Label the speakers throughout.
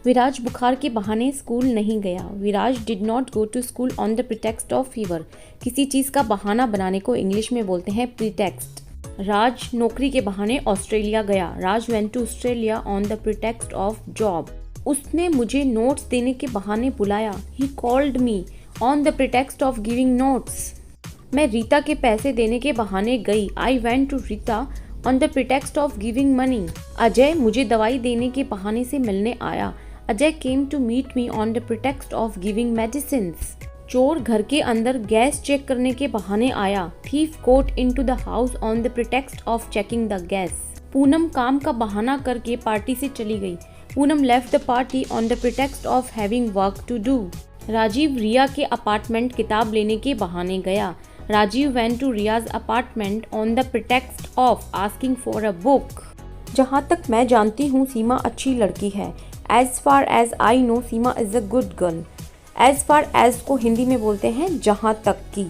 Speaker 1: विराज बुखार के बहाने स्कूल नहीं गया। Viraj did not go to school on the pretext of fever. किसी चीज़ का बहाना बनाने को इंग्लिश में बोलते हैं प्रीटेक्स्ट। राज नौकरी के बहाने ऑस्ट्रेलिया गया। Raj went to Australia on the pretext of job. उसने मुझे नोट्स देने के बहाने बुलाया। He called me on the pretext of giving notes. मैं रीता के पैसे देने के बहाने गई। I went to Rita on the pretext of giving money. Ajay मुझे दवाई देने के बहाने से मिलने आया। Ajay came to meet me on the pretext of giving medicines. चोर घर के अंदर गैस चेक करने के बहाने आया। Thief got into the house on the pretext of checking the gas. Poonam काम का बहाना करके पार्टी से चली गई। Poonam left the party on the pretext of having work to do. Rajeev Riya के अपार्टमेंट किताब लेने के बहाने गया। Rajeev went to Riya's apartment on the pretext of asking for a book. जहाँ तक मैं जानती हूँ सीमा अच्छी लड़की है। As far as I know Sima is a good girl. As far as को हिंदी में बोलते हैं जहाँ तक की।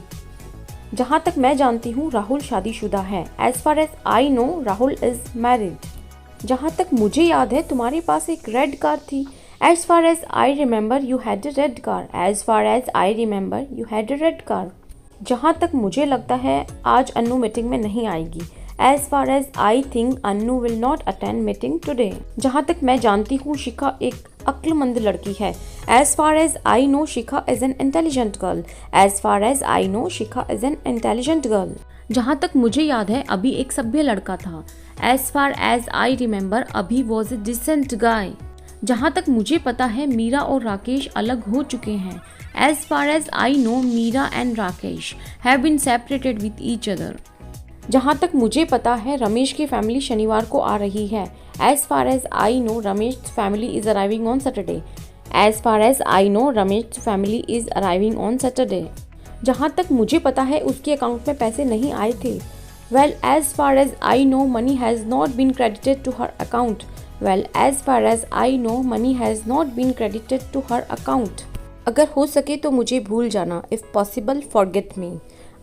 Speaker 1: जहाँ तक मैं जानती हूँ राहुल शादीशुदा है। As far as I know Rahul is married. जहाँ तक मुझे याद है तुम्हारे पास एक रेड कार थी। As far as I remember you had a red car. As far as I remember you had a red car. जहाँ तक मुझे लगता है आज अन्नू मीटिंग में नहीं आएगी। As far as I think Annu will not attend meeting today. जहाँ तक मैं जानती हूँ शिखा एक अक्लमंद लड़की है। As far as I know Shikha is an intelligent girl. As far as I know Shikha is an intelligent girl. जहाँ तक मुझे याद है अभी एक सभ्य लड़का था। As far as I remember Abhi was a decent guy. जहाँ तक मुझे पता है मीरा और राकेश अलग हो चुके हैं। As far as I know Meera and Rakesh have been separated with each other. जहाँ तक मुझे पता है रमेश की फैमिली शनिवार को आ रही है। As far as I know Ramesh family is arriving on Saturday. As far as I know Ramesh family is arriving on Saturday. जहाँ तक मुझे पता है उसके अकाउंट में पैसे नहीं आए थे। Well as far as I know money has not been credited to her account. Well as far as I know money has not been credited to her account. अगर हो सके तो मुझे भूल जाना। If possible forget me.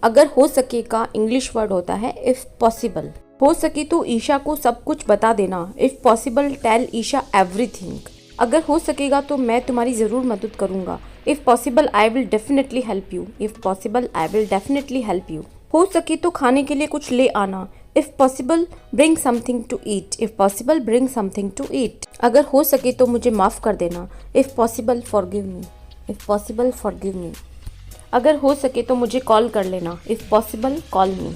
Speaker 1: अगर हो सके का इंग्लिश वर्ड होता है इफ़ पॉसिबल। हो सके तो ईशा को सब कुछ बता देना। If possible tell Isha everything. अगर हो सकेगा तो मैं तुम्हारी ज़रूर मदद करूँगा। If possible I will definitely help you. If possible I will definitely help you. हो सके तो खाने के लिए कुछ ले आना। If possible bring something to eat. If possible bring something to eat. अगर हो सके तो मुझे माफ़ कर देना। If possible forgive me. If possible forgive me. अगर हो सके तो मुझे कॉल कर लेना। If possible call me.